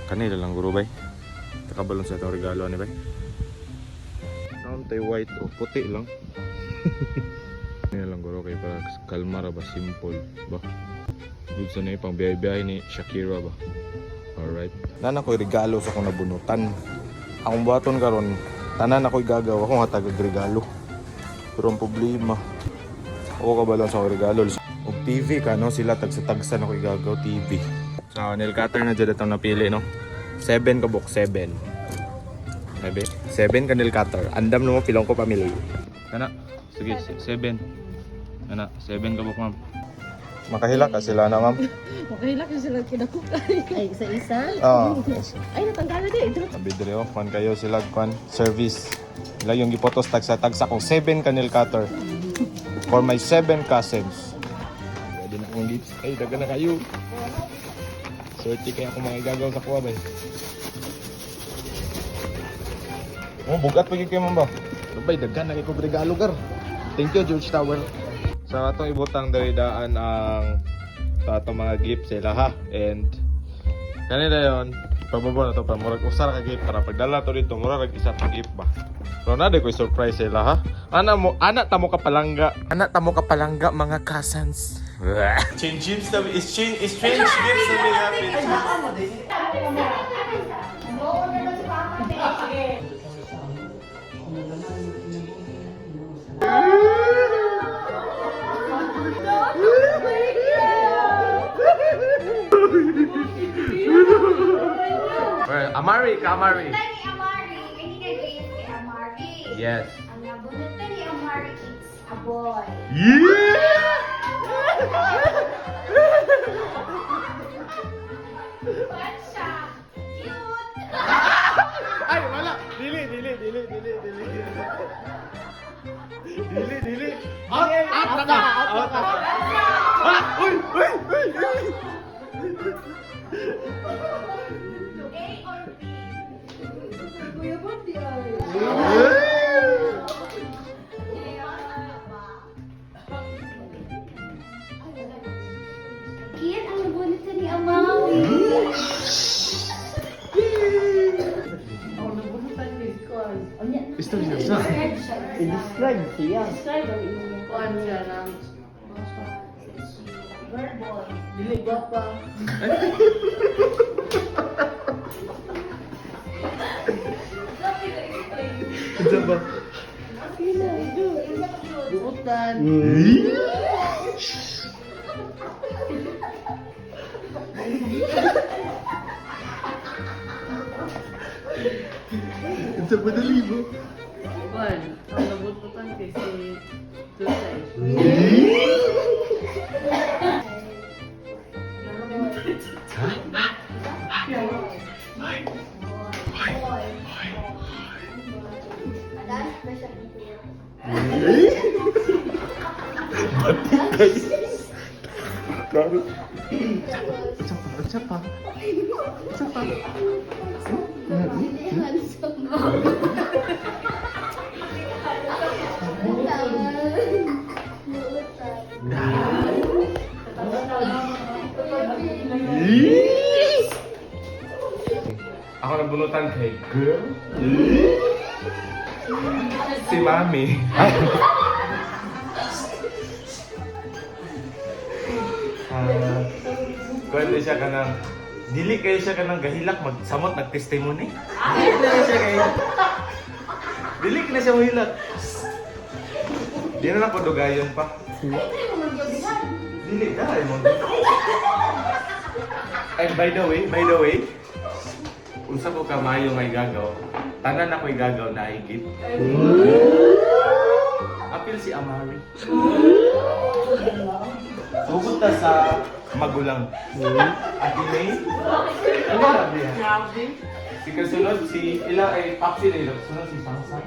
Kanila lang guro bay. Takabalon sa itong regalo ni bay. Naon tay white o puti lang. Kanila lang guro kay para kalma ra ba, simple ba. Good sa na pang biyay-biyay ni Shakira ba. Alright. Nana ko'y regalo sa akong nabunutan. Akong buhaton karon, tanan ako'y gagawa akong hatag regalo. Pero ang problema, ako kabalon sa akong regalo. Og TV ka no, sila tagsa-tagsa na ko'y gagaw TV. So, nail cutter na dyan itong napili no. 7 kabuk 7. 7 ka nail cutter. Andam no mo pilong ko pamilya. Kana, sige 7. Kana, 7 kabuk ma'am. Makahilak ka sila na ma'am. Makahilak na sila kinakukay. Ay, isa-isa? Oo. Ay, natanggalan din. Nabidre oh, kwan kayo sila kwan service. Sila yung gipotos tagsa-tagsa kong 7 ka nail cutter. For my 7 cousins. Pwede na akong gifts. Ay, daga na kayo. Swerte kaya ako mga igagaw sa kuwa ba eh. Oh, bugat pa kayo ma'am ba? Babay, daga na kayo kong regalo gar. Thank you George Tower. Sa atong ibutang daridaan ang atong mga gift sila ha. And kanila yon pababa na to pa murag usar ka gift para pagdala to dito murag isa pa gift ba. Pero na ko'y surprise sila ha. Anak tamo ka palangga. Anak tamo ka palangga mga cousins. Change gifts na is strange gifts na may happen. Amari, Amari. Ni Amari, hindi ka gift kay Amari. Yes. Ang nabunutan ni Amari is a boy. Ba't siya? Cute! Ay, wala. Dili. Out na. Uy. A or B? Kuya ba di ay? Cute ang nabunutan ni Amari. Ako nabunutan ni Squad. O niya. Describe I-describe siya. Describe ang inyong kuhan siya ng Bird boy. dili gwapa. Diba? Buutan. Ito ba nalibo? Kuhan. Ang nabunutan kasi Tusay. Madalas ba siya? Siapa? Ako nabunutan kay girl. Si Mami. Pwede siya ka ng... Dili kayo siya ka ng gahilak magsamot nag-testimony. Dili na siya kayo. Dili na siya mahilak. Di na napadugayon pa. Dili dahil mo. And by the way, unsa ko kamayo may gagaw. Tanan ako'y gagaw na higit. Apil si Amari. Pupunta sa magulang. Ati May. Ano na ba yan? Si kasunod, si Ila ay Papsi na ilo. Sunod si Sangsang.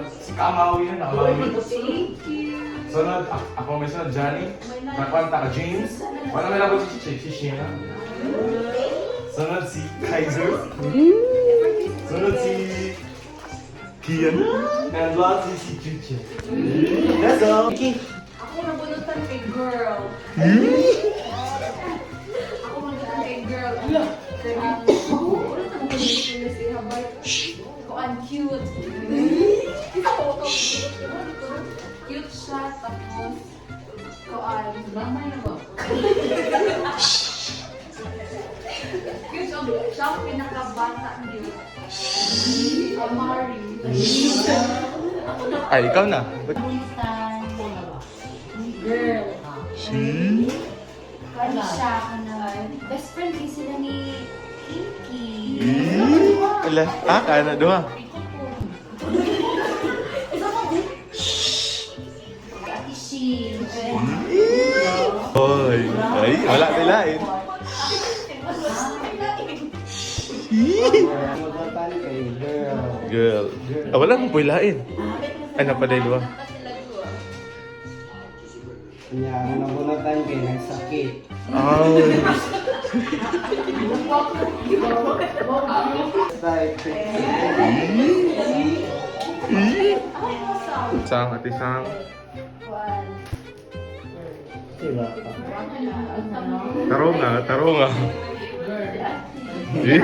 Si Kamawi yun, Kamawi. Sunod, ako may sunod, Johnny. Nakwanta ka, James. Wala may labot si Sheena. Sunod si Kaiser. Sunod si Kian. And last is si Chuchu. That's all. Ako nabunutan kay girl. Ako nabunutan kay Kuan cute. Cute siya, tapos kuan. Mama yun ba? Cute siya ang pinakabata niyo. Amari. Ay, ikaw na. Girl. Si? Kani siya, best friend din sila ni Kinky. Ala, kana doha. Ate Shi. Hoy, ay, wala tilain. Magpapal kay girl. Girl. Ah, wala mong puilain. Ay, napaday doha. Kanya, ang nabunatan kay nagsakit. Ay. Sang ati sang. Diba? Tarunga. Eh?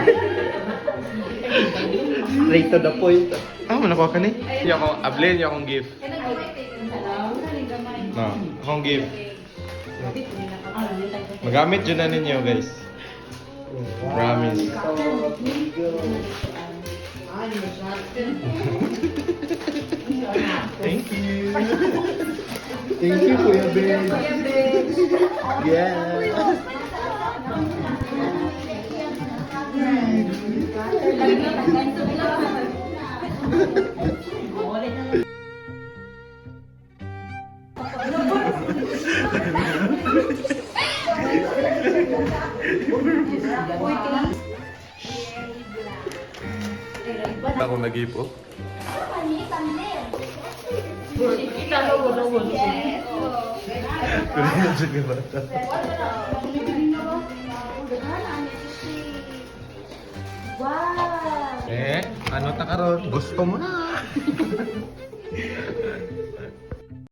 Straight to the point. Ah, manakuha ka ni? Yung akong, ablin yung akong gift. Na, akong gift. Magamit dyan na ninyo, guys. Promise. Thank you. Thank you, Kuya Ben. Yeah. Ako nag-ipo. Kunin sa bata. Wow! Eh, ano ta karon? Gusto mo na.